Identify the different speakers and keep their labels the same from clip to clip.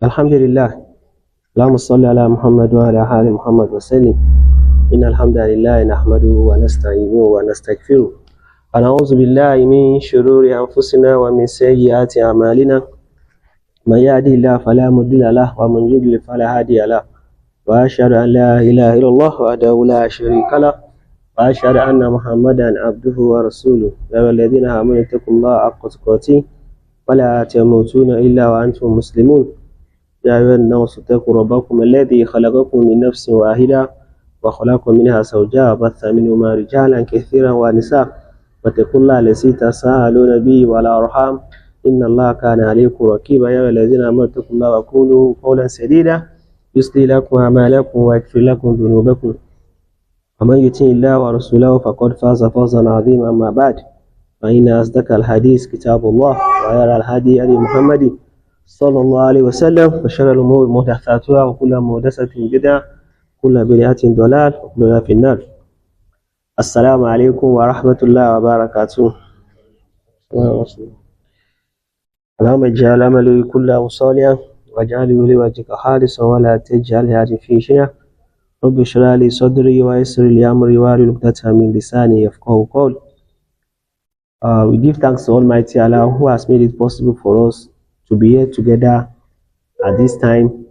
Speaker 1: الحمد لله. اللهم صل على محمد وعلى آل محمد وسلم. إن الحمد لله نحمده ونستعينه ونستغفره ونعوذ بالله من شرور أنفسنا ومن سيئات أعمالنا. من يهده الله فلا مضل له ومن يضلل فلا هادي له. وأشهد أن لا إله إلا الله وحده لا شريك له وأشهد أن محمدا عبده ورسوله. يا أيها الذين آمنوا اتقوا الله حق تقاته ولا تموتون إلا وأنتم مسلمون. يا أيها الناس اتقوا ربكم الذي خلقكم من نفس واحدة وخلق منها زوجها وبث منهما رجالا كثيرا ونساء واتقوا الله الذي تساءلون به والأرحام إن الله كان عليكم رقيبا. يا أيها الذين آمنوا اتقوا الله وقولوا قولا سديدا يصلح لكم أعمالكم ويغفر لكم ذنوبكم ومن يطع الله ورسوله فقد فاز فوزا عظيما. أما بعد فإن أصدق الحديث كتاب الله وخير الهدي هدي محمد صلى الله عليه وسلم وشر الأمور محدثاتها وكل محدثة بدعة وكل بدعة ضلال وكل ضلال في النار. السلام عليكم ورحمة الله وبركاته. اللهم اجعل عملي كله صالحا واجعله لوجهك خالصا ولا تجعل هذه في شيئا. رب اشرح لي صدري ويسر لي أمري واحلل عقدة من لساني يفقهوا قولي. We give thanks to Almighty Allah who has made it possible for us to be here together at this time,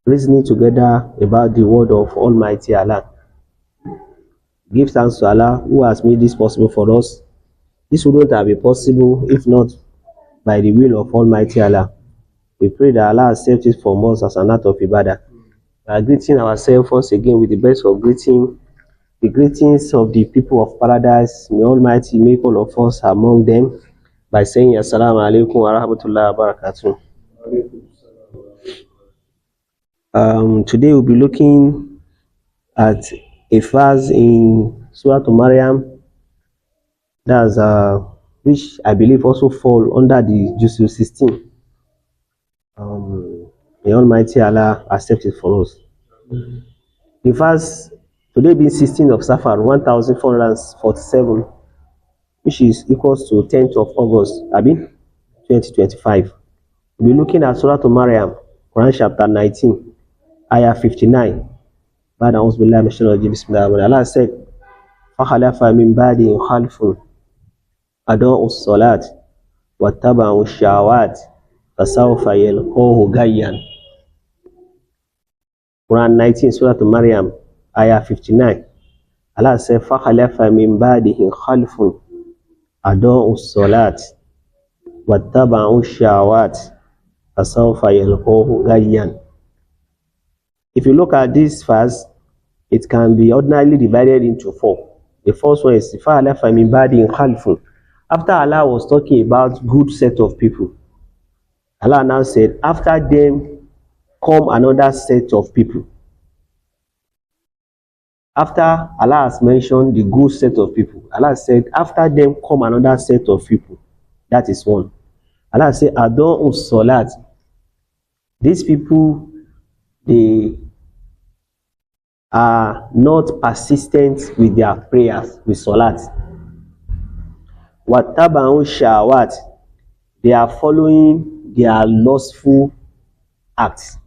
Speaker 1: reasoning together about the word of Almighty Allah. Give thanks to Allah who has made this possible for us. This wouldn't have been possible if not by the will of Almighty Allah. We pray that Allah accepts it from us as an act of ibadah. We are greeting ourselves once again with the best of greeting, the greetings of the people of paradise. May Almighty make all of us among them by saying Assalamu alaikum wa rahmatullahi wa barakatuh. Today we'll be looking at a verse in Surah Maryam, that's which I believe also fall under the Juz 16. May Almighty Allah accept it for us. The verse today being 16th of Safar 1447, which is equals to 10th of August, 2025. We'll be looking at Surah Maryam, Quran chapter 19, ayah 59. Allah said, فَخَلَفَ مِنْ بَعْدِهِمْ خَلْفٌ أَضَاعُوا الصَّلَاةَ وَاتَّبَعُوا الشَّهَوَاتِ فَسَوْفَ يَلْقَوْنَ غَيًّا. Quran 19, Surah Maryam, ayah 59. Allah said, فَخَلَفَ مِنْ بَعْدِهِمْ خَلْفٌ أَضَاعُوا الصَّلَاةَ وَاتَّبَعُوا الشَّهَوَاتِ فَسَوْفَ يَلْقَوْنَ غَيًّا. If you look at this verse, it can be ordinarily divided into four. The first one is فَخَلَفَ مِنْ بَعْدِهِمْ خَلْفٌ. After Allah was talking about good set of people, Allah now said, after them come another set of people. After Allah has mentioned the good set of people, Allah said, after them come another set of people. That is one. Allah said, Adon Salat. These people, they are not persistent with their prayers, with Salat. Wattaba'u Shawat. They are following their lustful acts.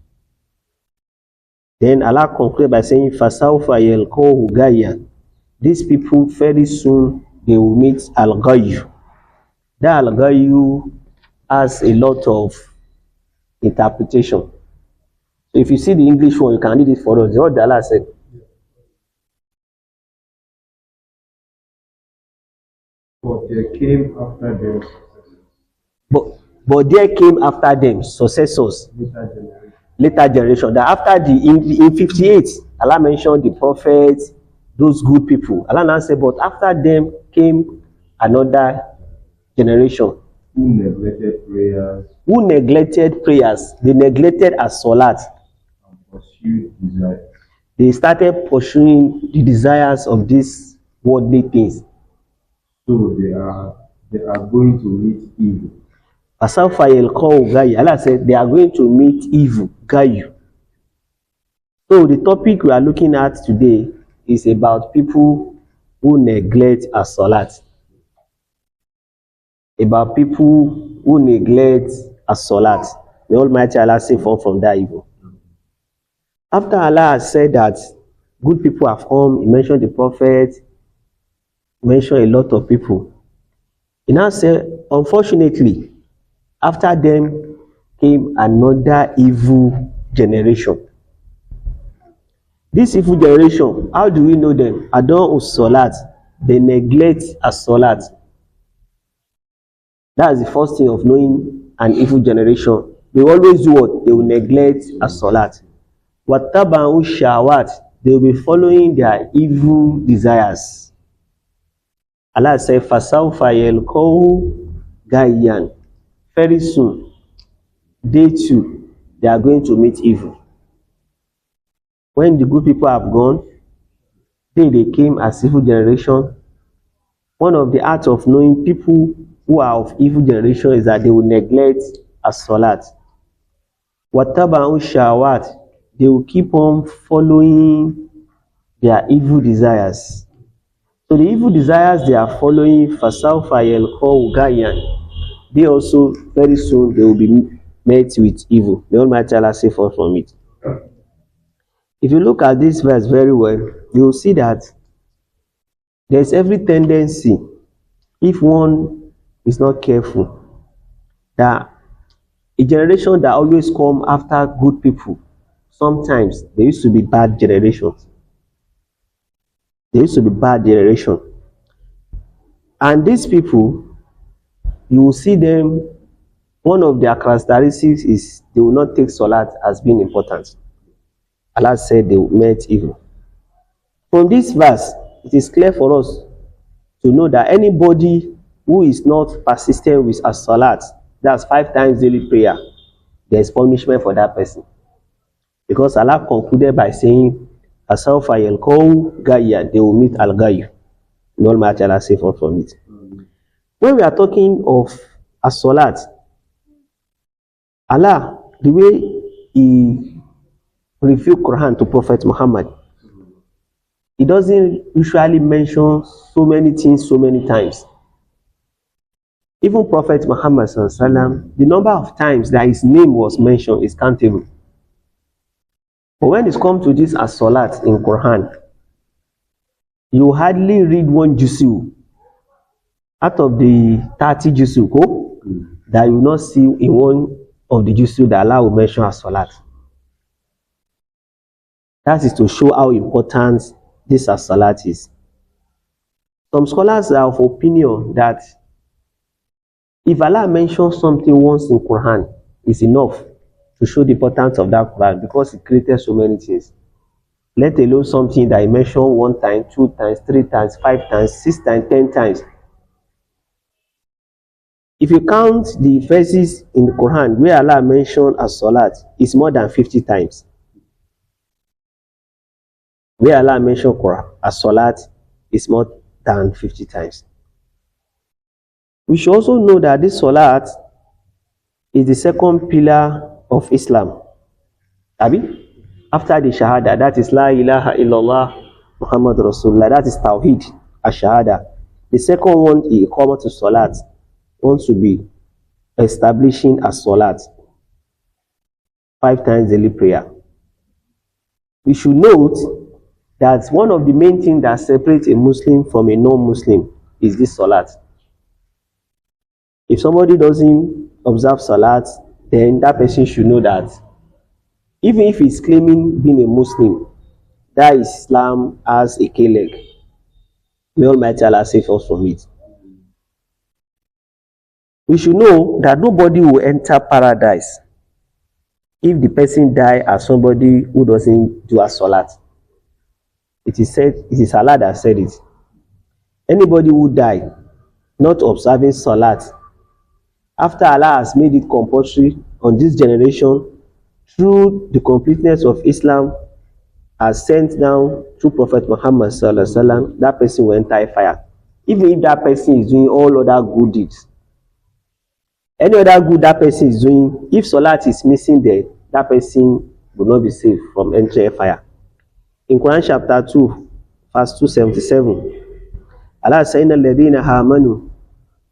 Speaker 1: Then Allah concluded by saying, Fasawfa yalqawhu ghayyan. These people very soon they will meet al-ghayyu. That al-ghayyu has a lot of interpretation. So if you see the English one, you can read it for us. What Allah said.
Speaker 2: But there came after them
Speaker 1: But there came after them successors. Later generation, that after in 58, Allah mentioned the prophets, those good people. Allah now said, but after them came another generation
Speaker 2: who neglected prayers
Speaker 1: They neglected as salat
Speaker 2: and pursued desires.
Speaker 1: They started pursuing the desires of these worldly things.
Speaker 2: So they are going to meet evil.
Speaker 1: Allah said they are going to meet evil. So the topic we are looking at today is about people who neglect as-salat. About people who neglect as-salat. May Almighty Allah save us from that evil. After Allah has said that good people have come, He mentioned the Prophet, mentioned a lot of people. He now said, unfortunately, after them came another evil generation. This evil generation, how do we know them? Adon Salat, they neglect as-salat. That's the first thing of knowing an evil generation. They always do what? They will neglect as-salat. Wattaba'u shahawat, they will be following their evil desires. Allah said, Fasawfa yalqaw gayyan. Very soon, they too, they are going to meet evil. When the good people have gone, they came as evil generation. One of the arts of knowing people who are of evil generation is that they will neglect as-salat. Wattaba'u shahawat, they will keep on following their evil desires. So the evil desires they are following, fasawfa yalqaw gayyan, they also very soon they will be met with evil. May Almighty Allah save us from it. If you look at this verse very well, you will see that there's every tendency, if one is not careful, that a generation that always come after good people, sometimes there used to be bad generations. There used to be bad generation. And these people, you will see them, one of their characteristics is they will not take salat as being important. Allah said they met evil. From this verse, it is clear for us to know that anybody who is not persistent with a salat, that's 5 times daily prayer, there is punishment for that person. Because Allah concluded by saying, Asawfa yalqaw gayyan, they will meet al-gayy. May Almighty Allah save us from it. When we are talking of a salat, Allah, the way He revealed Quran to Prophet Muhammad, He doesn't usually mention so many things so many times. Even Prophet Muhammad sallallahu, the number of times that his name was mentioned is countable. But when it comes to this as salat in Quran, you hardly read one juzu out of the 30 juzu that you will not see in one of the juzu that Allah will mention as salat. That is to show how important this as salat is. Some scholars are of opinion that if Allah mentions something once in Quran, is enough to show the importance of that Quran, because it created so many things. Let alone something that He mentioned 1 time, 2 times, 3 times, 5 times, 6 times, 10 times. If you count the verses in the Quran where Allah mentioned as salat, it's more than 50 times. Where Allah mentioned as salat is more than 50 times. We should also know that this salat is the second pillar of Islam. Abi? After the Shahada, that is La ilaha illallah Muhammad Rasulullah, that is Tawheed, Ash-Shahada. The second one is Iqamah to Salat, wants to be establishing a Salat, 5 times daily prayer. We should note that one of the main things that separates a Muslim from a non-Muslim is this Salat. If somebody doesn't observe Salat, then that person should know that even if he's claiming being a Muslim, that Islam has a K-leg. May Almighty Allah save us from it. We should know that nobody will enter paradise if the person die as somebody who doesn't do a salat. It is said, it is Allah that said it. Anybody who die not observing salat, after Allah has made it compulsory on this generation through the completeness of Islam, as sent down through Prophet Muhammad sallallahu alaihi wasallam, that person will enter fire. Even if that person is doing all other good deeds, any other good that person is doing, if salat is missing there, that person will not be saved from entering fire. In Quran chapter 2, verse 277, Allah says, "Inna alladhina amanu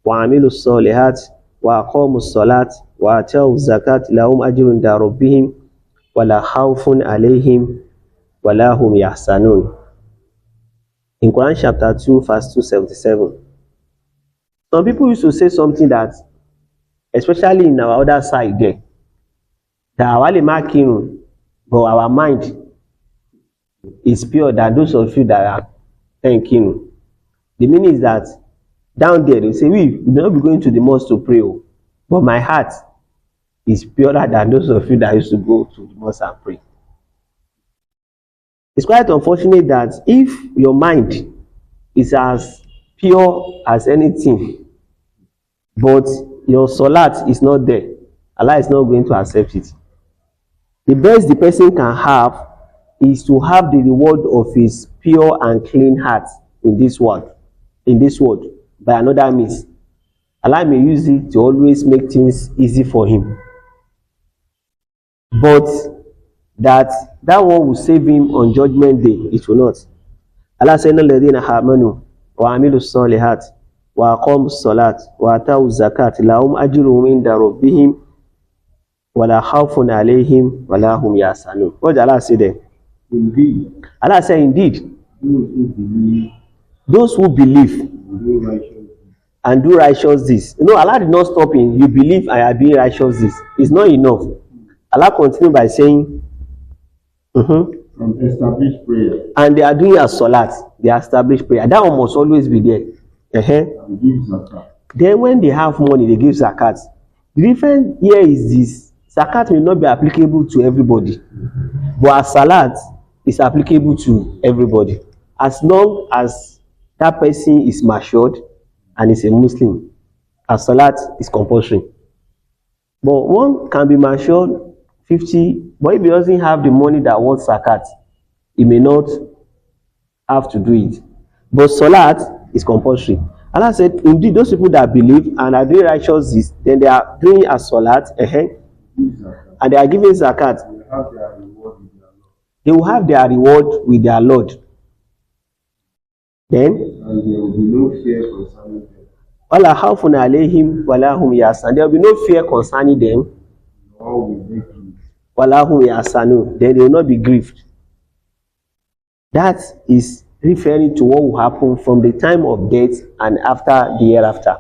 Speaker 1: wa amilu salihat wa aqamu salat وآتوا الزكاة لهم أجر عند ربهم ولا خوف عليهم ولا هم يحزنون. In Quran chapter 2 verse 277. Some people used to say something that, especially in our other side there, that àwa lè má kírun, but our mind is pure than those of you that are kírun. The meaning is that down there they say we will not be going to the mosque to pray, but my heart is purer than those of you that used to go to the mosque and pray. It's quite unfortunate that if your mind is as pure as anything, but your salat is not there, Allah is not going to accept it. The best the person can have is to have the reward of his pure and clean heart in this world, by another means. Allah may use it to always make things easy for him. But that one will save him on judgment day, it will not. Allah said, "Inna alladhina amanu wa amilu salihat wa aqamu salat wa atau zakat lahum ajruhum inda rabbihim wa la khawfun alayhim wa la hum yahzanun." What did Allah say there?
Speaker 2: Indeed.
Speaker 1: Allah said, indeed,
Speaker 2: those who believe
Speaker 1: and do righteous deeds. You know, Allah did not stop in you believe and are doing righteous deeds. It's not enough. Allah continued by saying,
Speaker 2: and establish prayer.
Speaker 1: And they are doing a salat, they establish prayer. That one must always be there.
Speaker 2: And give zakat.
Speaker 1: Then when they have money, they give zakat. The difference here is this: zakat may not be applicable to everybody, but a salat is applicable to everybody, as long as that person is matured and is a Muslim. A salat is compulsory. But one can be matured 50, but if he doesn't have the money that wants zakat, he may not have to do it. But salat is compulsory. Allah said, indeed, those people that believe and are doing righteous deeds, then they are doing a salat, and they are giving zakat. They will have their reward with their Lord. Then,
Speaker 2: and there will be no fear concerning them.
Speaker 1: Wala khawfun alayhim wala hum yahzanun. There will be no fear concerning them.
Speaker 2: Nor will they grieve.
Speaker 1: Wala hum yahzanun. Then they will not be grieved. That is referring to what will happen from the time of death and after the hereafter.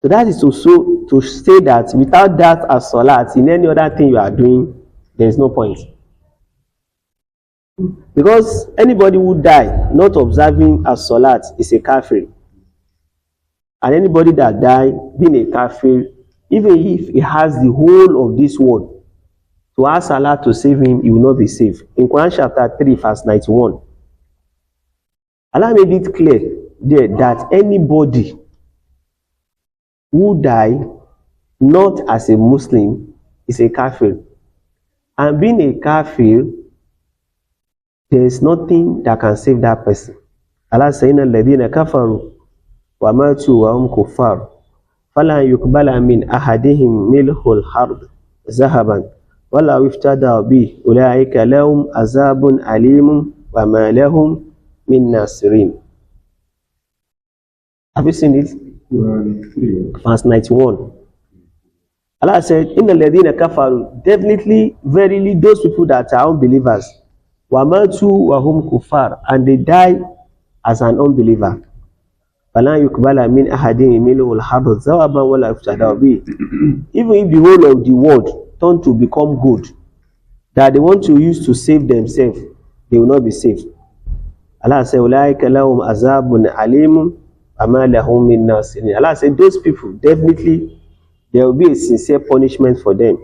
Speaker 1: So that is also to say that without that as salat, in any other thing you are doing, there is no point. Because anybody who die not observing as salat is a kafir. And anybody that die being a kafir, even if he has the whole of this world, to ask Allah to save him, he will not be saved. In Quran chapter 3 verse 91, Allah made it clear there that anybody who die not as a Muslim is a kafir. And being a kafir, there is nothing that can save that person. Allah says, "Inna alladhina kafaru wa matu wa hum kuffar fala yuqbala min ahadihim milhul hard zahaban wala iftada bi ulaika lahum azabun alimun wa ma lahum min nasirin." Have you seen it? Verse 91. Allah said, "Inna alladhina kafaru," definitely, verily, those people that are unbelievers, wamatu wahum kufar, and they die as an unbeliever. Even if the whole of the world turn to become good, that they want to use to save themselves, they will not be saved. Allah said, Allah said, those people, definitely there will be a sincere punishment for them,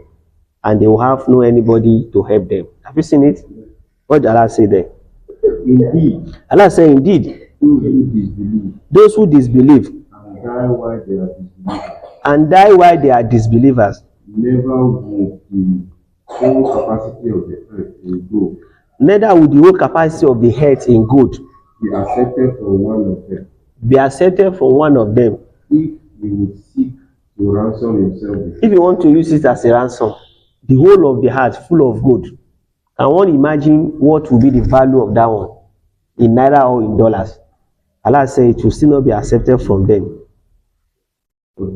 Speaker 1: and they will have no anybody to help them. Have you seen it? What did Allah say there?
Speaker 2: Indeed.
Speaker 1: Allah said, indeed, those who disbelieve
Speaker 2: and die while they are disbelievers
Speaker 1: and die while they are disbelievers,
Speaker 2: never will the whole capacity of the earth in gold
Speaker 1: neither will the whole capacity of the earth in gold
Speaker 2: be accepted from one of them.
Speaker 1: Be accepted from one of them.
Speaker 2: If he would seek to ransom himself,
Speaker 1: if you want to use it as a ransom, the whole of the heart full of gold, can one imagine what will be the value of that one in naira or in dollars? Allah said it will still not be accepted from them.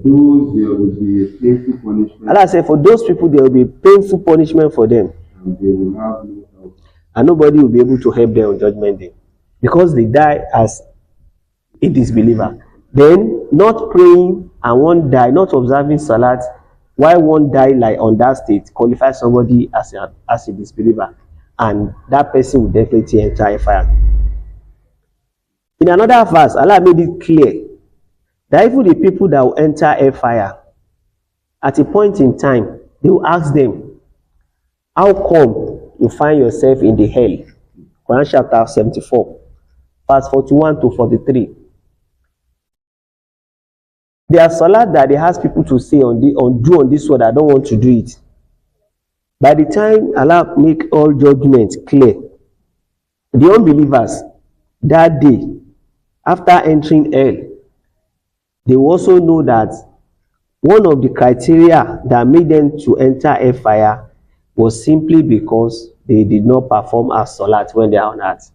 Speaker 2: those there will be a painful punishment.
Speaker 1: Allah said, for those people, there will be painful punishment for them.
Speaker 2: And they will have no help.
Speaker 1: And nobody will be able to help them on judgment day. Because they die as a disbeliever. Then, not praying and one die, not observing salat, why one die like on that state, qualifies somebody as a disbeliever. And that person will definitely enter a fire. In another verse, Allah made it clear that even the people that will enter a fire, at a point in time, they will ask them, how come you find yourself in the hell? Quran chapter 74, verse 41 to 43. There are salat that they ask people to say do on this world. I don't want to do it. By the time Allah make all judgments clear, the unbelievers that day, after entering hell, they also know that one of the criteria that made them to enter a fire was simply because they did not perform as salat when they are on earth.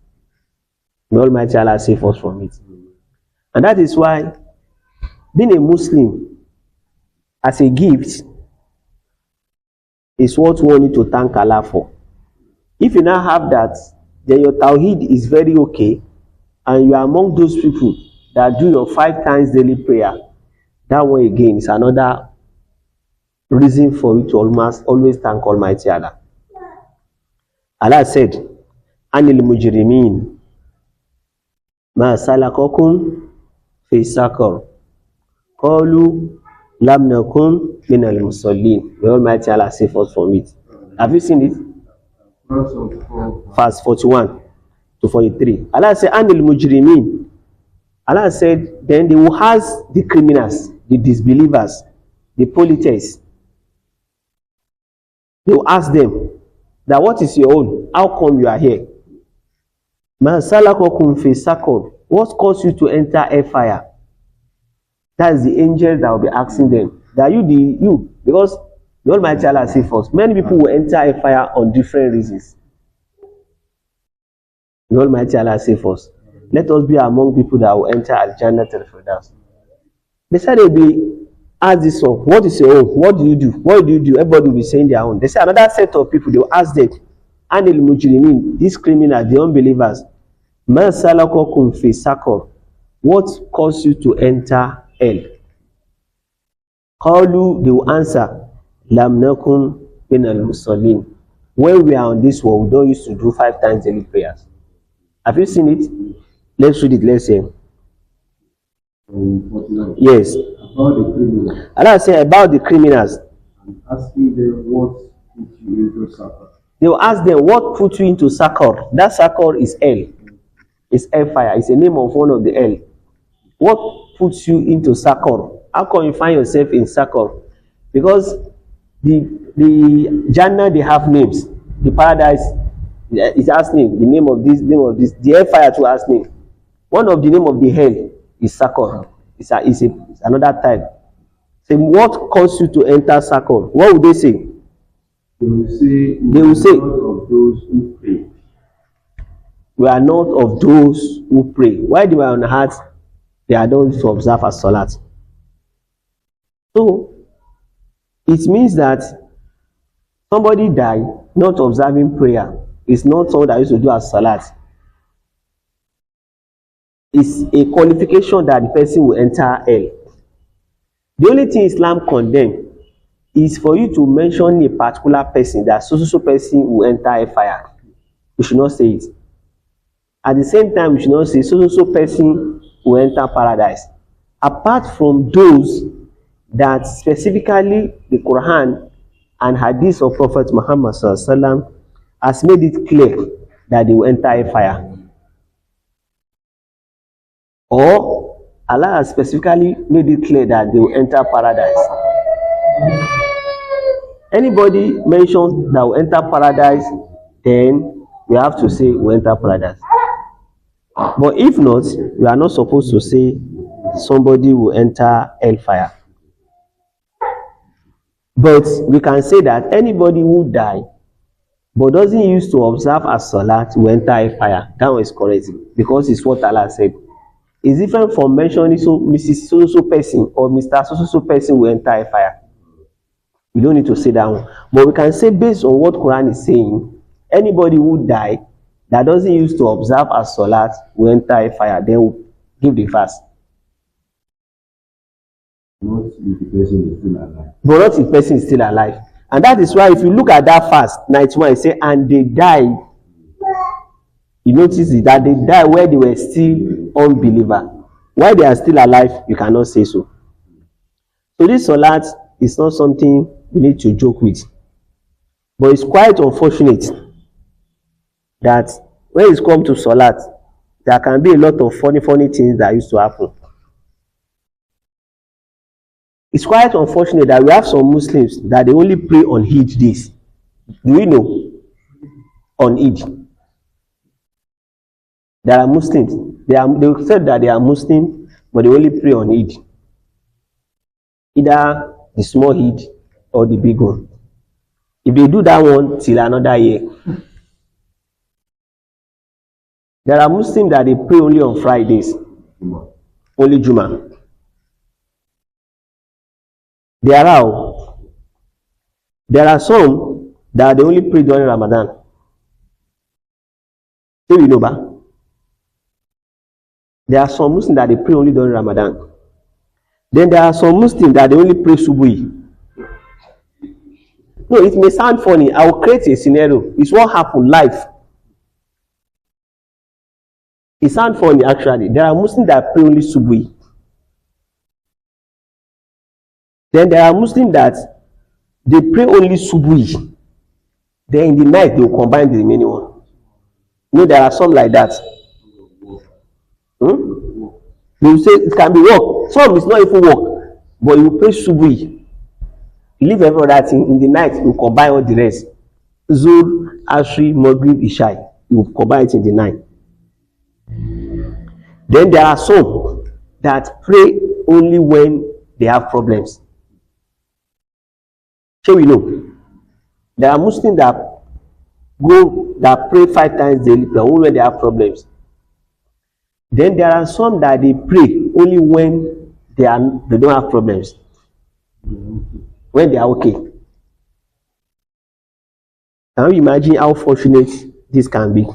Speaker 1: May Almighty Allah save us from it. And that is why being a Muslim as a gift is what we need to thank Allah for. If you now have that, then your tawheed is very okay, and you are among those people that do your 5 times daily prayer. That one again is another reason for you to always thank Almighty Allah. Allah said, Anil mujrimin ma salakakum fi sakar qalu lam nakum minal musallin. May Almighty Allah save us from it. Have you seen it? Verse 41 to 43. Allah said, Anil mujrimin. Allah said, then they will ask the criminals, the disbelievers, the polytheists. They will ask them that what is your own? How come you are here? Ma salakakum fi sakar. What caused you to enter a fire? That is the angels that will be asking them. That you, because the Almighty Allah says first, many people will enter a fire on different reasons. The Almighty Allah says first, let us be among people that will enter Al-Jannah al-Firdaus. They said they'll be asked this of, what is your own? What do you do? What do you do? Everybody will be saying their own. They say another set of people, they will ask them, Anil mujrimin, these criminals, the unbelievers, Ma salakakum fi sakar. What caused you to enter hell? Qalu, they will answer, Lam nakum minal musallin. When we are on this world, we don't used to do 5 times daily prayers. Have you seen it? Let's read it. Let's say. Yes.
Speaker 2: About the criminals.
Speaker 1: Allah say about the criminals.
Speaker 2: And asking them what put you into sakar.
Speaker 1: They will ask them what put you into sakar. That sakar is hell. It's hellfire. It's the name of one of the hell. What puts you into sakar? How come you find yourself in sakar? Because the Jannah, they have names. The paradise, it has name. The name of this. The hellfire too has name. One of the name of the hell is sakar. It's another type. So what caused you to enter sakar? What would they say?
Speaker 2: They will say, of those who pray.
Speaker 1: We are not of those who pray. Why they were on earth, they are not to observe as salat. So it means that somebody died not observing prayer. It's not someone that used to do as salat. It's a qualification that the person will enter hell. The only thing Islam condemns is for you to mention a particular person, that so person will enter a fire. We should not say it. At the same time, we should not say so person will enter paradise. Apart from those that specifically the Quran and Hadith of Prophet Muhammad sallallahu has made it clear that they will enter a fire. Or Allah has specifically made it clear that they will enter paradise. Anybody mentions that will enter paradise, then we have to say we enter paradise. But if not, we are not supposed to say somebody will enter hellfire. But we can say that anybody who die but doesn't used to observe as salat will enter hellfire. That one is correct, because it's what Allah said. It's different from mentioning so Mrs. So person or Mr. So person will enter a fire. We don't need to say that one. But we can say based on what Quran is saying, anybody who die that doesn't used to observe as salat will enter a fire, then will give the fast.
Speaker 2: Not if the person is still alive.
Speaker 1: But not if the person is still alive. And that is why if you look at that fast, 91, it say, and they died. You notice it, that they died where they were still unbeliever. While they are still alive, you cannot say so. So this salat is not something we need to joke with. But it's quite unfortunate that when it comes to salat, there can be a lot of funny things that used to happen. It's quite unfortunate that we have some Muslims that they only pray on Eid days. Do we know? On Eid. There are Muslims. They said that they are Muslim, but they only pray on Eid. Either the small Eid or the big one. If they do that one till another year. There are Muslims that they pray only on Fridays. Only Juma. There are some that they only pray during Ramadan. So you know, ba? There are some Muslims that they pray only during Ramadan. Then there are some Muslims that they only pray Subuhi. No, it may sound funny. I will create a scenario. It's what happened live. It sounds funny actually. There are Muslims that pray only Subuhi. Then there are Muslims that they pray only Subuhi. Then in the night they will combine the remaining one. You know, there are some like that. They will say it can be work. Some is not even work, but you pray Subuhi. You leave every other thing in the night. You combine all the rest. Zuhr, Ashri, Maghrib, Isha. You combine it in the night. Then there are some that pray only when they have problems. So we know there are Muslims that pray 5 times daily, but only when they have problems. Then there are some that they pray only when they don't have problems. When they are okay. Can you imagine how fortunate this can be?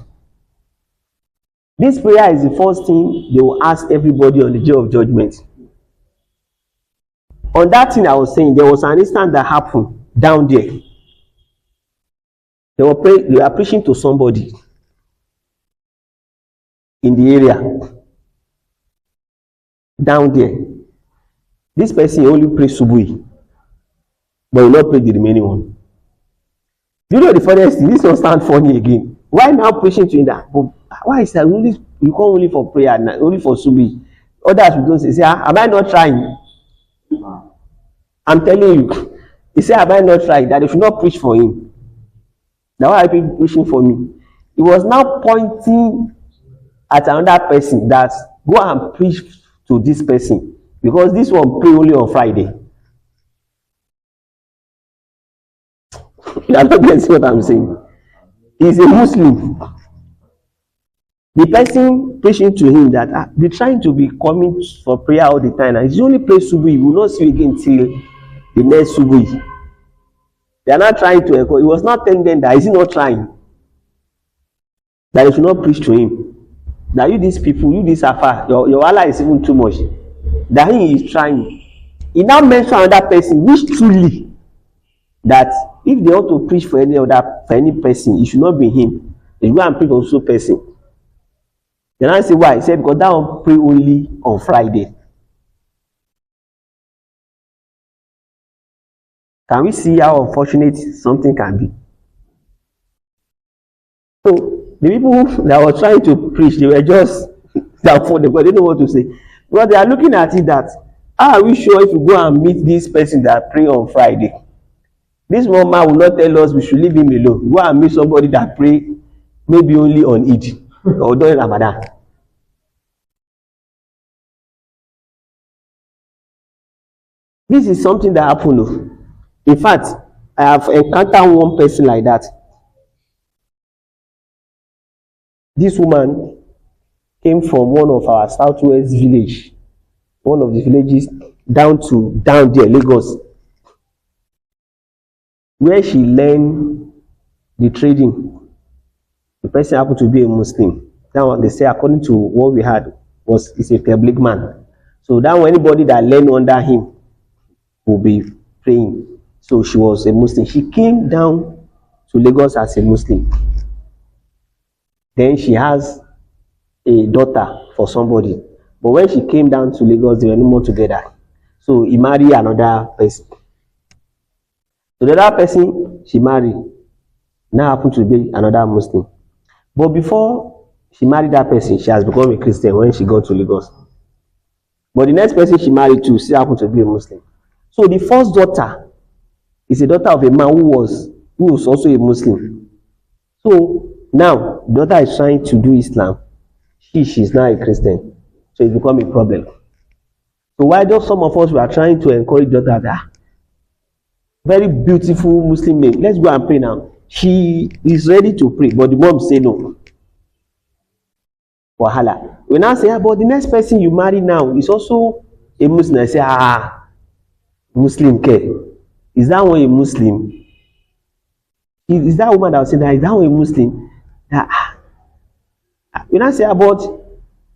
Speaker 1: This prayer is the first thing they will ask everybody on the day of judgment. On that thing I was saying, there was an instance that happened down there. They were preaching to somebody in the area. Down there. This person only prays Subuhi, but will not pray the remaining one. Do you know the funniest thing? This will sound funny again. Why now preaching to him that? But why is that you come only for prayer, only for Subuhi? Others will go say, am I not trying? I'm telling you. He said, have I not tried? That they should not preach for him. Now why are people preaching for me? He was now pointing at another person that go and preach to this person, because this one pray only on Friday. You are not getting what I'm saying. He's a Muslim. The person preaching to him that they're trying to be coming for prayer all the time, and he only prays Subuhi. We will not see you again till the next Subuhi. They are not trying to echo. He was not telling them that. Is he not trying? That they should not preach to him. That you these people, you this afar, your Allah is even too much. That he is trying. He now mentioned another person, which truly that if they want to preach for any person, it should not be him. They go and preach for also person. Then I say why? He said because that one pray only on Friday. Can we see how unfortunate something can be? So the people that were trying to preach, they were just doubtful because they don't know what to say. Because they are looking at it that, how are we sure if we go and meet this person that pray on Friday? This one man will not tell us we should leave him alone. Go and meet somebody that pray maybe only on Eid or during Ramadan. This is something that happened. In fact, I have encountered one person like that. This woman, came from one of our southwest village, one of the villages down there, Lagos, where she learned the trading. The person happened to be a Muslim. That one, they say, according to what we had, is a public man. So that one, anybody that learned under him will be praying. So she was a Muslim. She came down to Lagos as a Muslim. Then she has a daughter for somebody. But when she came down to Lagos, they were no more together. So he married another person. So the other person she married now happened to be another Muslim. But before she married that person, she has become a Christian when she got to Lagos. But the next person she married to still happened to be a Muslim. So the first daughter is a daughter of a man who was also a Muslim. So now the daughter is trying to do Islam. She's now a Christian. So it's become a problem. So why do some of us we are trying to encourage daughter that very beautiful Muslim name, let's go and pray now. She is ready to pray, but the mom say no. Wahala. We now say, but the next person you marry now is also a Muslim. I say, Muslim care. Is that one a Muslim? Is that woman that was saying that? Is that one a Muslim? We now say, but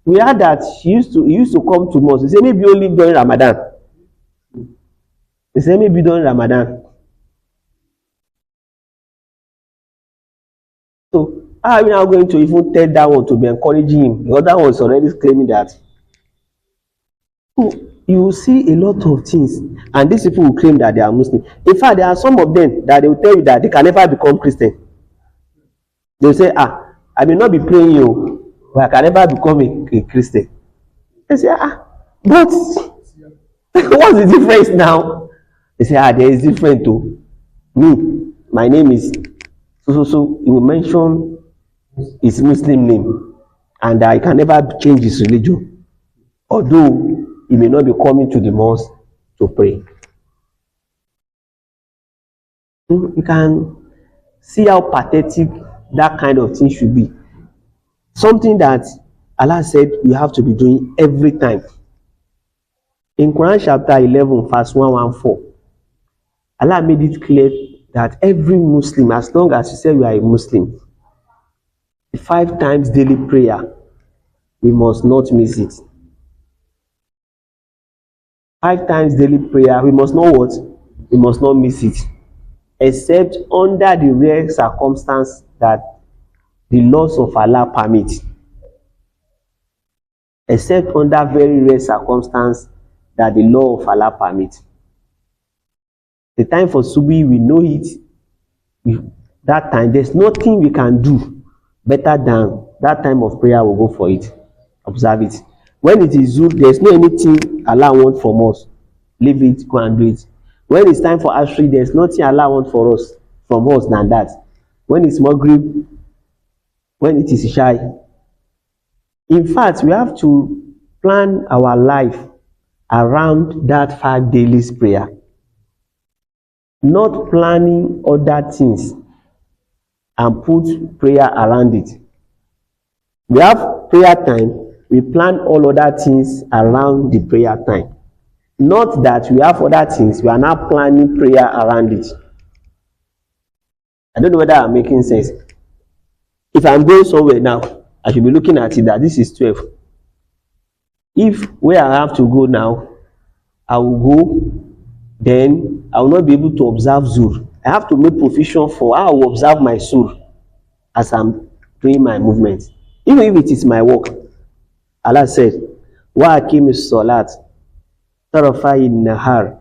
Speaker 1: we heard that he used to come to mosque. He say maybe only during Ramadan. He say maybe during Ramadan. So how are we now going to even tell that one to be encouraging him? Because that one is already claiming that. So you will see a lot of things, and these people will claim that they are Muslim. In fact, there are some of them that they will tell you that they can never become Christian. They will say, I may not be praying you, but I can never become a Christian. They say, but what's the difference now? They say, there is difference too. Me, my name is so he will mention his Muslim name, and I can never change his religion, although he may not be coming to the mosque to pray. You can see how pathetic that kind of thing should be. Something that Allah said you have to be doing every time. In Quran chapter 11 verse 114, Allah made it clear that every Muslim, as long as you say you are a Muslim, 5 times daily prayer, we must not miss it. 5 times daily prayer, we must not what? We must not miss it. Except under the rare circumstance that the laws of Allah permit. Except under very rare circumstance that the law of Allah permit. The time for Subi, we know it. That time, there's nothing we can do better than that time of prayer. We'll go for it. Observe it. When it is Zuhr, there's no anything Allah wants from us. Leave it, go and do it. When it's time for Ashri, there's nothing Allah wants from us than that. When it's Maghrib, when it is Isha. In fact, we have to plan our life around that 5 daily prayer. Not planning other things and put prayer around it. We have prayer time, we plan all other things around the prayer time. Not that we have other things, we are not planning prayer around it. I don't know whether I'm making sense. If I'm going somewhere now, I should be looking at it that this is 12. If where I have to go now, I will go, then I will not be able to observe Zuhr. I have to make provision for how I will observe my Zuhr as I'm doing my movements. Even if it is my work. Allah said, Wa aqimis salat tarafai nahar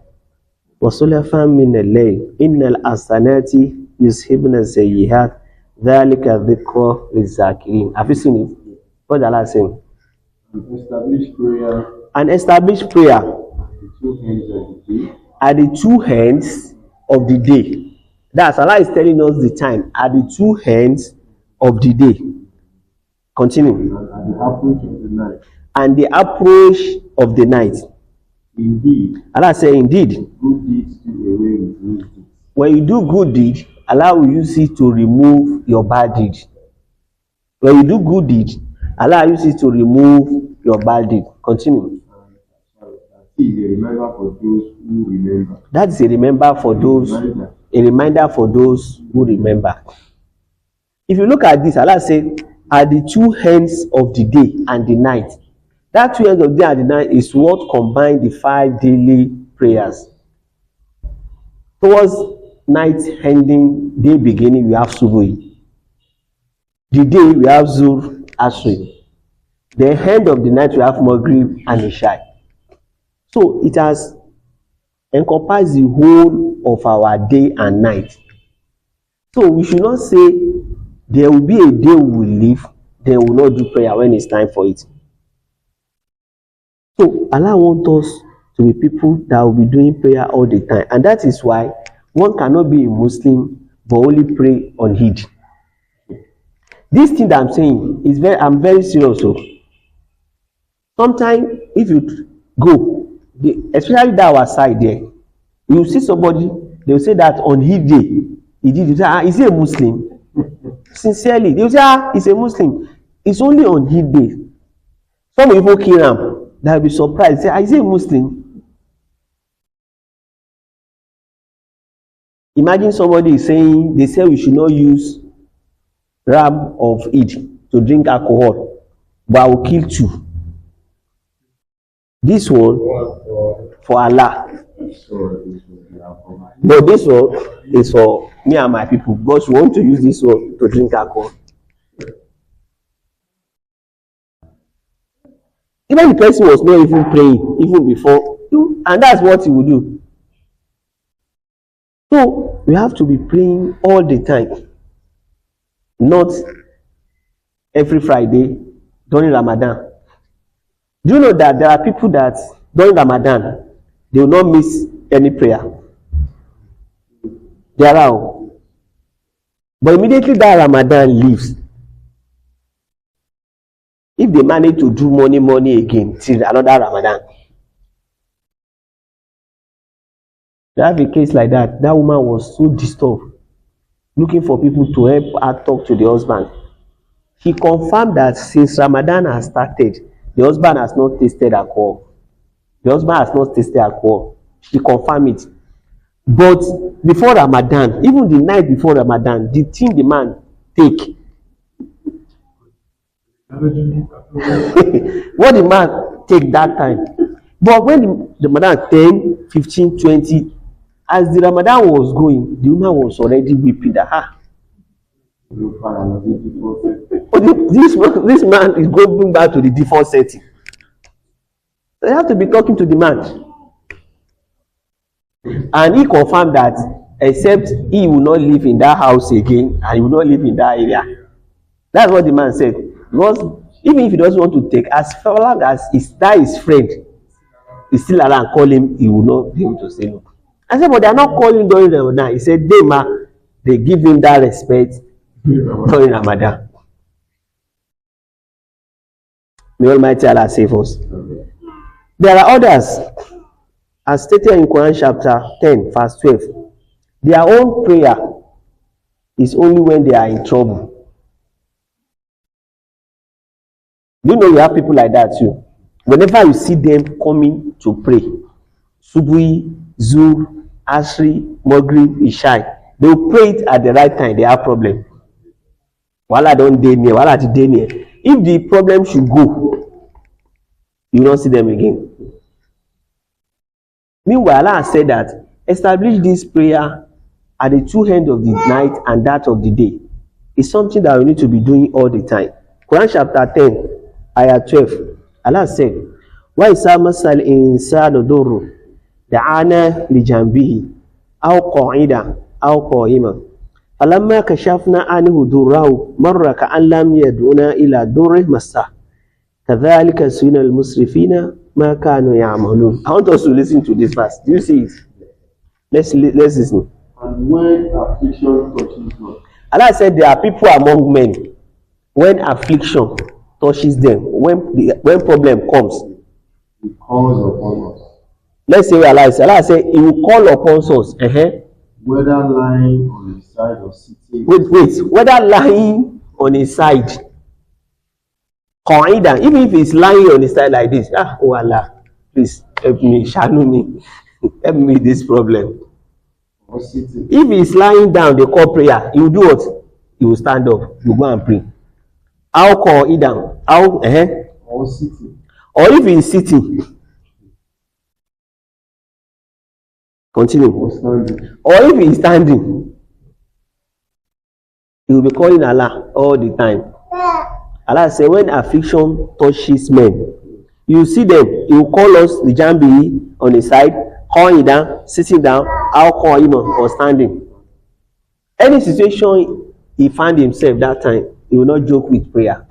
Speaker 1: wa sulafan min al-layl innal hasanati yuzhibna sayyi'at dhalika dhikra lizakirin. Have you seen it? What Allah is saying? An established prayer at the 2 hands of the day. That's Allah is telling us the time at the 2 hands of the day. Continue. And the approach of the night.
Speaker 2: Indeed.
Speaker 1: Allah said, indeed.
Speaker 2: Good deeds do away with good deeds.
Speaker 1: When you do good deed, Allah will use it to remove your bad deed. When you do good deed, Allah uses it to remove your bad deed. Continue.
Speaker 2: That is a reminder for those who remember.
Speaker 1: That is a reminder for those, a reminder for those who remember. If you look at this, Allah said, "At the two ends of the day and the night." That 2 ends of the day and the night is what combine the 5 daily prayers. Towards night ending, day beginning, we have Subuhi. The day we have Zuhr, Asri. The end of the night we have Maghrib and Isha. So it has encompassed the whole of our day and night. So we should not say there will be a day we will live, then we will not do prayer when it's time for it. So Allah wants us to be people that will be doing prayer all the time, and that is why one cannot be a Muslim but only pray on Eid. This thing that I'm saying is I'm very serious. So sometimes if you go, especially that our side there, you see somebody, they will say that on Eid day he did. You say, is he a Muslim? Sincerely, they will say, he's a Muslim. It's only on Eid day. Some people kill him. They'll be surprised. Say, is he a Muslim? Imagine somebody is saying, they say we should not use ram of Eid to drink alcohol, but I will kill 2. This one for Allah. No, this one is for me and my people, because we want to use this one to drink alcohol. Even the person was not even praying, even before, and that's what he will do. So we have to be praying all the time, not every Friday during Ramadan. Do you know that there are people that during Ramadan they will not miss any prayer? There are, but immediately that Ramadan leaves, if they manage to do money again till another Ramadan. They have a case like that. That woman was so disturbed, looking for people to help her talk to the husband. He confirmed that since Ramadan has started, the husband has not tasted alcohol. The husband has not tasted alcohol. He confirmed it. But before Ramadan, even the night before Ramadan, the thing the man take, what the man take that time. But when the Ramadan 10, 15, 20, as the Ramadan was going, the woman was already weeping that this man is going back to the default setting. So you have to be talking to the man. And he confirmed that except he will not live in that house again and he will not live in that area. That's what the man said. Because even if he doesn't want to take, as long as his friend is still around, call him, he will not be able to say no. I said, but they are not calling during Ramadan. He said, they give him that respect during Ramadan. May Almighty Allah save us. There are others, as stated in Quran chapter 10, verse 12. Their own prayer is only when they are in trouble. You know, you have people like that too. Whenever you see them coming to pray, Subuhi, Zuhr, Asri, Maghrib, Isha, they will pray it at the right time. They have problem. Wala don't dey near, wala to dey near. If the problem should go, you will not see them again. Meanwhile, Allah said that establish this prayer at the 2 ends of the night and that of the day. It's something that we need to be doing all the time. Quran chapter 10, ayah 12. Allah said, "Wa isa masal insanu durru da'ana li janbihi aw qa'ida aw qa'ima falamma kashafna anhu durrahu marra ka'an lam yad'una ila durri massa kadhalika suna al-musrifina ma kanu ya'malun." I want us to listen to this verse. Do you see it? Let's listen.
Speaker 2: And when affliction touches us,
Speaker 1: Allah said there are people among men, when affliction touches them, when problem comes,
Speaker 2: He calls upon us.
Speaker 1: let's say Allah said he will call upon us.
Speaker 2: Whether lying on his side or sitting.
Speaker 1: Wait, whether lying on his side Qa'idan, even if he's lying on his side like this, oh Allah, please help me, shanu me, help me with this problem.
Speaker 2: Or sitting.
Speaker 1: If he's lying down, they call prayer, he will do what? He will stand up, you go and pray. How qa'idan? How
Speaker 2: Or sitting.
Speaker 1: or if he's sitting, continue.
Speaker 2: Or standing.
Speaker 1: Or if he's standing, he will be calling Allah all the time. Allah say when affliction touches men, you see them, he will call us the jambi on his side, calling down, sitting down, I'll call him or standing. Any situation he find himself that time, he will not joke with prayer.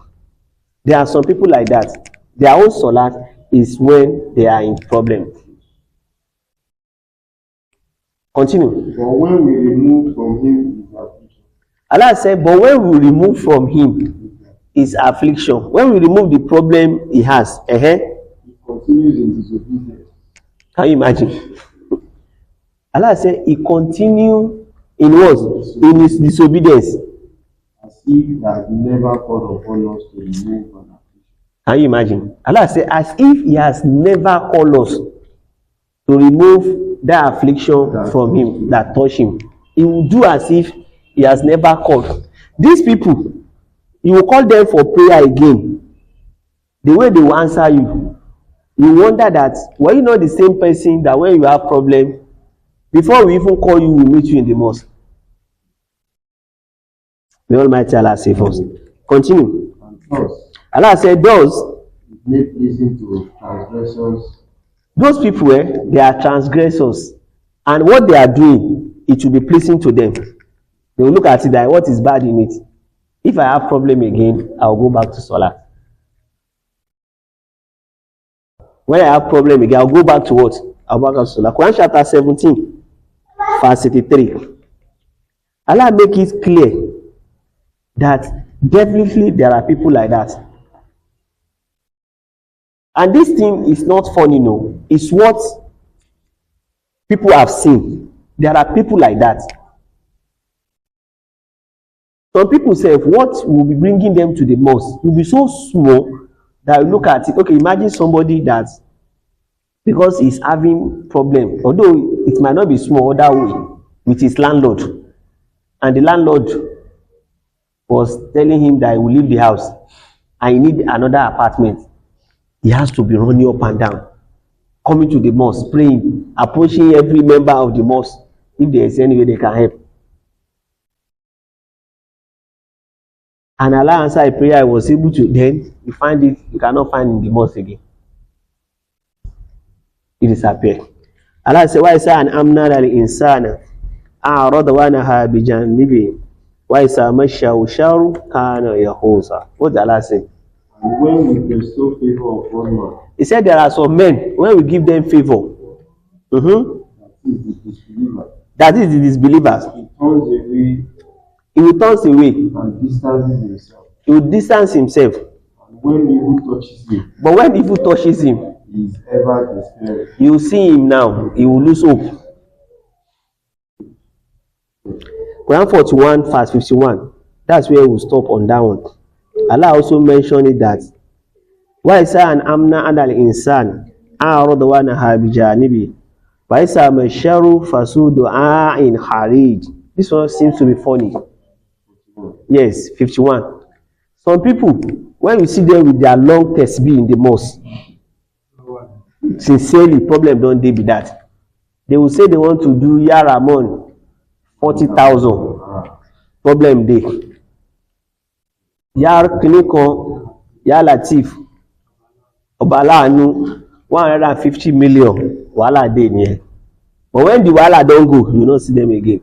Speaker 1: There are some people like that. Their own salat is when they are in problem. Continue.
Speaker 2: But when we remove from him his affliction.
Speaker 1: Allah said, but when we remove from him his affliction, when we remove the problem he has,
Speaker 2: He continues in disobedience.
Speaker 1: can you imagine? Allah said he continue in what? In his disobedience.
Speaker 2: As if he had never called upon us to remove an affliction.
Speaker 1: Can you imagine? Allah said as if he has never called us to remove that affliction from him that touched him. He will do as if he has never called. These people, you will call them for prayer again. The way they will answer you, you wonder that were you not the same person that when you have problem, before we even call you, we meet you in the mosque. May Almighty Allah save us. Continue.
Speaker 2: And thus,
Speaker 1: Allah said, those
Speaker 2: it made pleasing to transgressors.
Speaker 1: Those people, they are transgressors, and what they are doing, it will be pleasing to them. They will look at it like, what is bad in it? If I have problem again, I will go back to Salah. When I have problem again, I will go back to what? I will go back to Salah. Quran chapter 17, verse 83. Allah make it clear that definitely there are people like that. And this thing is not funny, no. It's what people have seen. There are people like that. Some people say, what will be bringing them to the mosque will be so small that you look at it. Okay, imagine somebody that, because he's having problem, although it might not be small that way, with his landlord. And the landlord was telling him that he will leave the house and he need another apartment. He has to be running up and down, coming to the mosque, praying, approaching every member of the mosque if there is any way they can help. And Allah answered a prayer, I was able to, then you find it, you cannot find in the mosque again. It disappeared. Allah said, why say an amna al insana a'rada wa naha bi janibi wa isa mashahu sharu kana yahusa. What did Allah say?
Speaker 2: And when we bestow favor upon one,
Speaker 1: he said there are some men, when we give them favor, that is the disbelievers.
Speaker 2: he turns away
Speaker 1: He will turn away.
Speaker 2: and distances himself.
Speaker 1: He will distance himself.
Speaker 2: And when evil touches him,
Speaker 1: But when evil touches him,
Speaker 2: he is ever despairing.
Speaker 1: you will see him now. He will lose hope. Quran 41 verse 51. That's where we will stop on that one. Allah also mentioned it that wa isa an amna adal insan a'rada wa naha bi janibi wa isa masharu fasudu a'in harij. This one seems to be funny. Yes, 51. Some people, when you see them with their long tasbih in the mosque, sincerely, problem don't they be that. They will say they want to do Ya Ramon 40,000. Problem day. Ya Kinikon, Ya Latif, Obala Anu, 150 million. Wala day near. But when the Wala don't go, you don't see them again.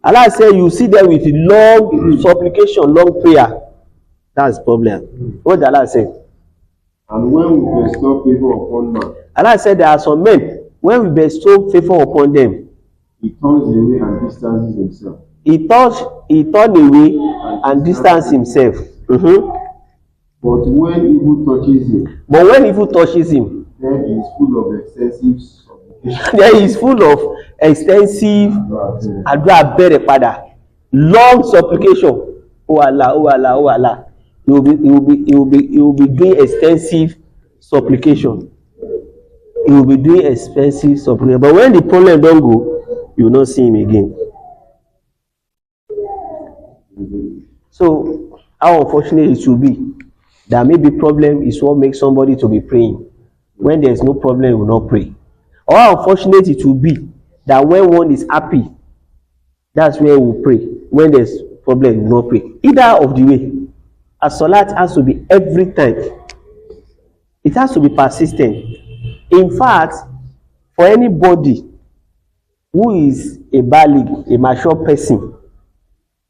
Speaker 1: Allah said you see them with long supplication, long prayer. That's the problem. What did Allah say?
Speaker 2: And when we bestow favor upon man,
Speaker 1: Allah said there are some men, when we bestow favor upon them,
Speaker 2: he turns away and distances himself.
Speaker 1: he turned away and distanced himself.
Speaker 2: But when evil touches him,
Speaker 1: But when evil touches him,
Speaker 2: then he is full of excessive supplication.
Speaker 1: then he is full of extensive adua bere pada, long supplication. Oh Allah, oh Allah, oh Allah. He will be doing extensive supplication. He will be doing expensive supplication. But when the problem don't go, you will not see him again. So how unfortunate it should be that maybe problem is what makes somebody to be praying. When there is no problem, he will not pray. Or how unfortunate it will be that when one is happy, that's where we will pray. When there's problem, we will not pray. Either of the way, a salat has to be every time. It has to be persistent. In fact, for anybody who is a baligh, a mature person,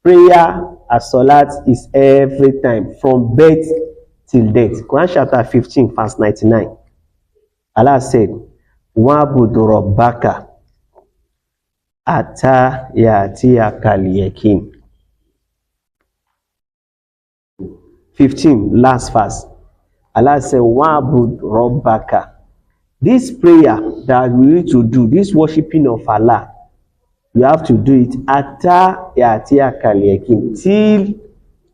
Speaker 1: prayer as salat is every time from birth till death. Quran chapter 15 verse 99. Allah said, wa'bud rabbaka hatta ya'tiyakal yaqin. 15, last verse. Allah said, wa'bud rabbaka. This prayer that we need to do, this worshiping of Allah, you have to do it hatta ya'tiyakal yaqin, till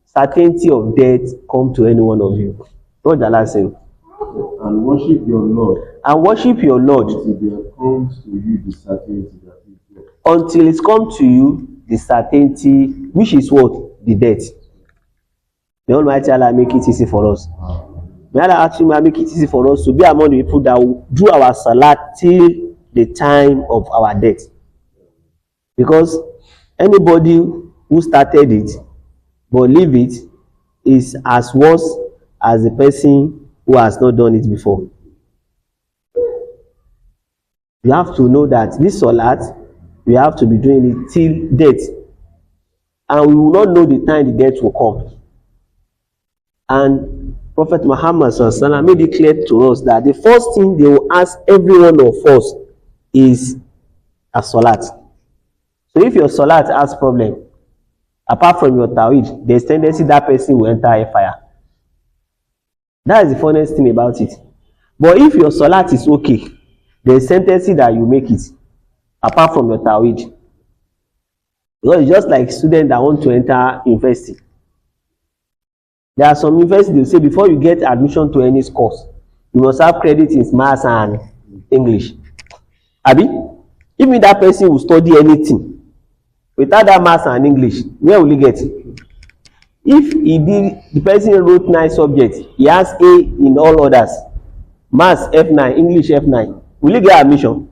Speaker 1: certainty of death come to any one of you. What Allah said?
Speaker 2: And worship your Lord.
Speaker 1: And worship your Lord
Speaker 2: until there comes to you the certainty
Speaker 1: until it comes to you the certainty,
Speaker 2: that is death.
Speaker 1: which is what? The death. May Almighty Allah make it easy for us. May Allah actually make it easy for us to be among the people that will do our salat till the time of our death. Because anybody who started it but leave it is as worse as the person who has not done it before. You have to know that this salat, we have to be doing it till death. And we will not know the time the death will come. And Prophet Muhammad made it clear to us that the first thing they will ask every one of us is a salat. So if your salat has problem, apart from your tawhid, there's tendency that person will enter a fire. That is the funniest thing about it. But if your salat is okay, there's tendency that you make it, apart from your tawhid. Because it's just like students that want to enter university. There are some universities that say before you get admission to any course, you must have credit in maths and English. Abi, even that person will study anything without that maths and English, where will he get? If the person wrote 9 subjects, he has A in all others, maths F9, English F9, will he get admission?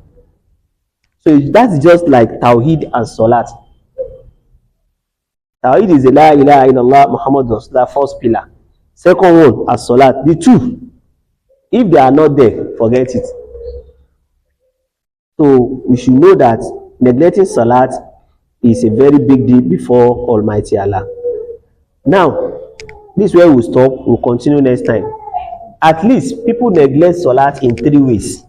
Speaker 1: So that's just like Tawheed and Salat. Tawheed is the La ilaha illallah Muhammad Rasulullah, first pillar. Second one, as Salat. The two, if they are not there, forget it. So we should know that neglecting Salat is a very big deal before Almighty Allah. Now, this is where we'll stop. We'll continue next time. At least people neglect Salat in 3 ways.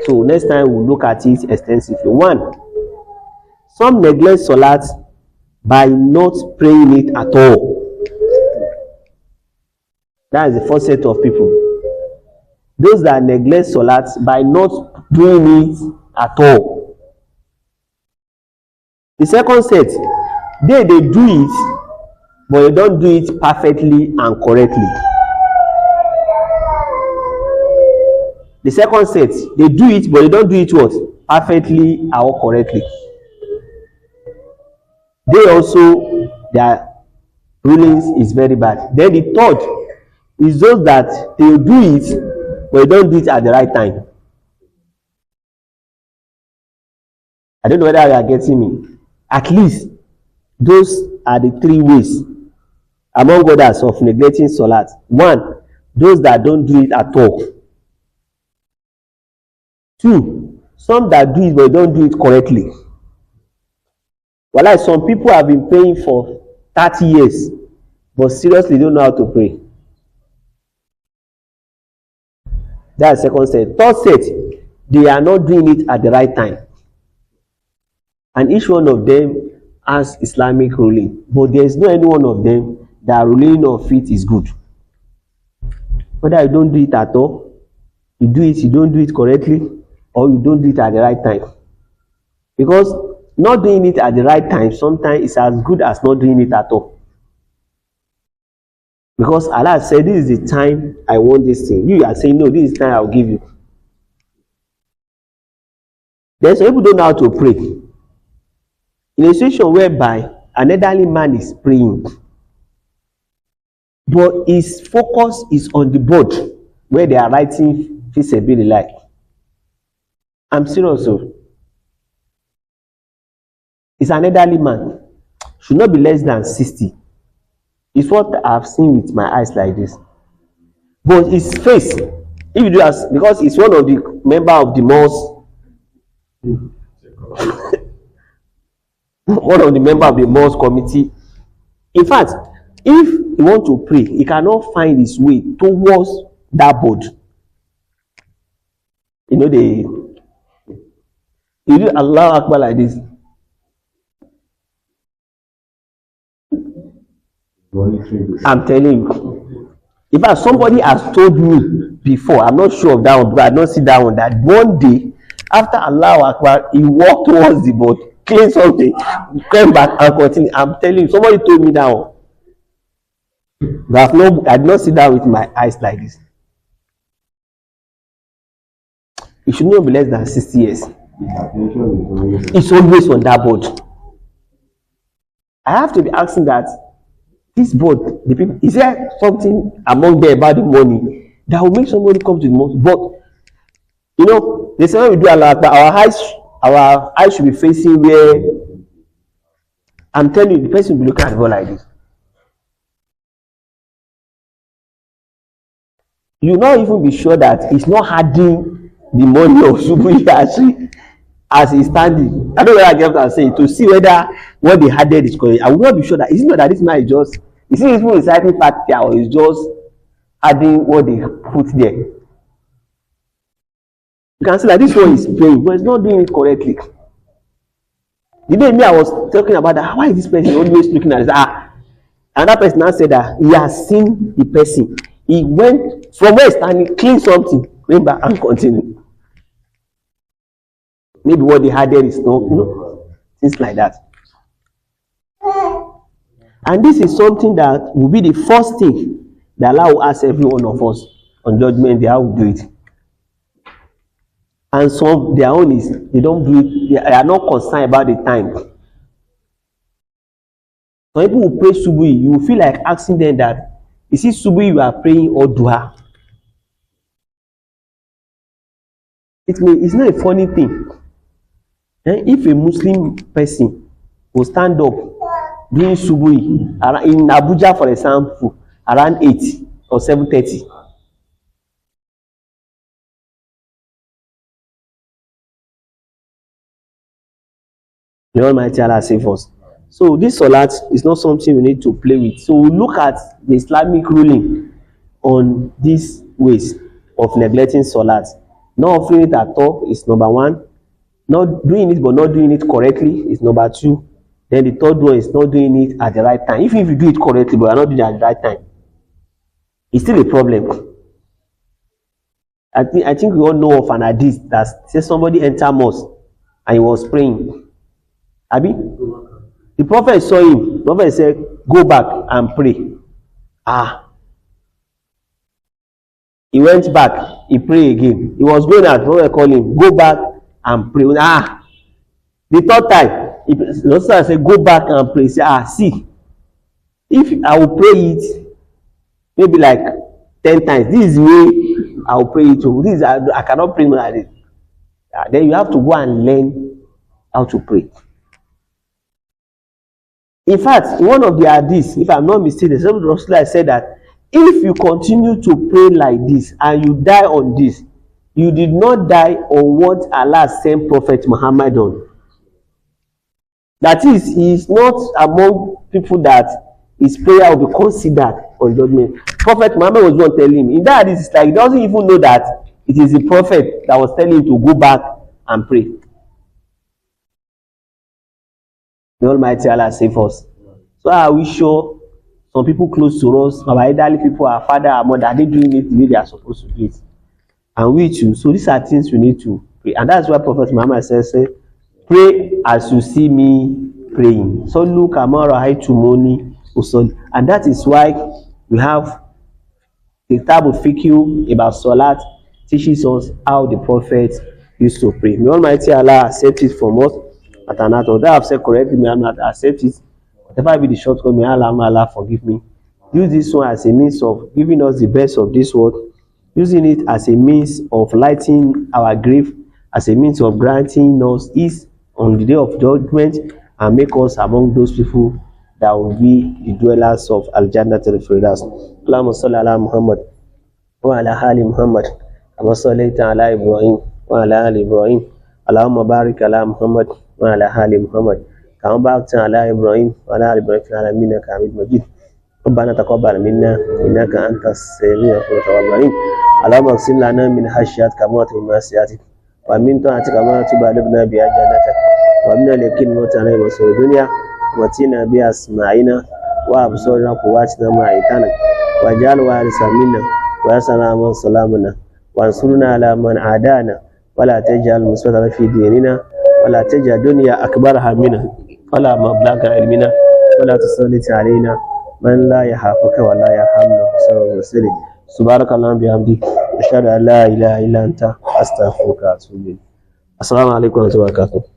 Speaker 1: So next time we'll look at it extensively. 1, some neglect Salat by not praying it at all. That is the first set of people. Those that neglect Salat by not doing it at all. The second set, they do it, but they don't do it perfectly and correctly. The second set, they do it, but they don't do it what? Perfectly or correctly. They also, their rulings is very bad. Then the third is those that they do it, but they don't do it at the right time. I don't know whether you are getting me. At least those are the 3 ways, among others, of neglecting Salat. 1, those that don't do it at all. 2, some that do it but don't do it correctly. Well, some people have been praying for 30 years, but seriously don't know how to pray. That's the second set. Third set, they are not doing it at the right time. And each one of them has Islamic ruling, but there is no any one of them that ruling of it is good. Whether you don't do it at all, you do it, you don't do it correctly, or you don't do it at the right time. Because not doing it at the right time sometimes is as good as not doing it at all. Because Allah said, this is the time I want this thing. You are saying, no, this is the time I'll give you. Then some people don't know how to pray. In a situation whereby an elderly man is praying, but his focus is on the board where they are writing Fisabilillah. I'm serious. It's an elderly man, should not be less than 60. It's what I've seen with my eyes like this. But his face, if you do as, because he's one of the member of the mosque, one of the member of the mosque committee. In fact, if he want to pray, he cannot find his way towards that board. You know, you do Allah Akbar like this. I'm telling you. In fact, somebody has told me before, I'm not sure of that one, but I don't see that one, that one day after Allah Akbar, he walked towards the board, cleaned something, came back and continued. I'm telling you, somebody told me that one. But I did not see that with my eyes like this. It should not be less than 60 years. It's always on that board. I have to be asking that this board, the people, is there something among them about the money that will make somebody come to the mosque? But you know, they say when we do Allah, our eyes should be facing where, I'm telling you, the person will be looking at the board like this. You will not even be sure that it's not adding the money of Subuhi as he's standing. I don't know what I get to say, to see whether what they added is correct. I will not be sure that it's not that this man is just, is he even reciting Fatiha or is just adding what they put there. You can see that this one is praying, but it's not doing it correctly. The day me I was talking about that, why is this person always looking at this? Another person now said that he has seen the person. He went from where he's standing, cleaned something, went back and continued. Maybe what they had there is not, you know, things like that. And this is something that will be the first thing that Allah will ask every one of us on judgment day, how we do it. And some, their own is, they don't do it, they are not concerned about the time. Some people will pray Subuhi, you will feel like asking them that, is it Subuhi you are praying or Duha? It's not a funny thing. If a Muslim person will stand up during Subuhi in Abuja, for example, around 8 or 7:30, the Almighty Allah save us. So this salat is not something we need to play with. So we look at the Islamic ruling on these ways of neglecting salat. Not offering it at all is number one. Not doing it but not doing it correctly is number two. Then the third one is not doing it at the right time. Even if you do it correctly but you are not doing it at the right time, it's still a problem. I think we all know of an hadith that says somebody entered mosque and he was praying. Abi? The prophet saw him. The prophet said, go back and pray. He went back. He prayed again. He was going out. The prophet called him, go back and pray. The third time, the Prophet said, go back and pray. He said, see, if I will pray it maybe like 10 times, this is the way I will pray it. This is, I cannot pray more like this. Then you have to go and learn how to pray. In fact, in one of the hadiths, if I'm not mistaken, the Rasulullah said that if you continue to pray like this and you die on this, you did not die on what Allah sent Prophet Muhammad on. That is, he is not among people that his prayer will be considered on judgment. Prophet Muhammad was not telling him. In that hadith, it's like he doesn't even know that it is the prophet that was telling him to go back and pray. The Almighty Allah save us. So are we sure some people close to us, our elderly people, our father, our mother, are they doing it the way they are supposed to do it? And we too. So these are things we need to pray. And that's why Prophet Muhammad says, pray as you see me praying. So look, and that is why We have the type of fiqh about Salat teaches us how the Prophet used to pray. May Almighty Allah accept it from us at an out. Although I have said correctly, may Allah accept it. Whatever be the shortcoming, may Allah forgive me. Use this one as a means of giving us the best of this world, using it as a means of lightening our grief, as a means of granting us ease on the day of judgment, and make us among those people that will be the dwellers of Al-Jannah al-Firdaus. Allahumma salli ala Muhammad wa ala ali Muhammad kama sallaita ala Ibrahim wa ala ali Ibrahim. Allahumma barik ala Muhammad wa ala ali Muhammad kama barakta ala Ibrahim wa ala ali Ibrahim fil alamin innaka Hamidum Majid. ربنا تقبل منا إنك أنت السميع العليم. اللهم اغفر لنا من خشيتك ما تحول به معصيتك ومن طاعتك ما تبلغنا بها جنتك ومن اليقين ما تهون به مصائب الدنيا ومتعنا بأسماعنا وأبصارنا وقواتنا ما أحييتنا واجعل الوارث منا وارثنا من ظلمنا وانصرنا على من عادانا ولا تجعل مصيبتنا في ديننا ولا تجعل الدنيا أكبر همنا ولا مبلغ علمنا ولا تسلط علينا من لا يخافك ولا يرحمنا صلى الله عليه وسلم. سبحانك اللهم وبحمدك أشهد أن لا إله إلا أنت أستغفرك وأتوب إليك. السلام عليكم ورحمة الله وبركاته.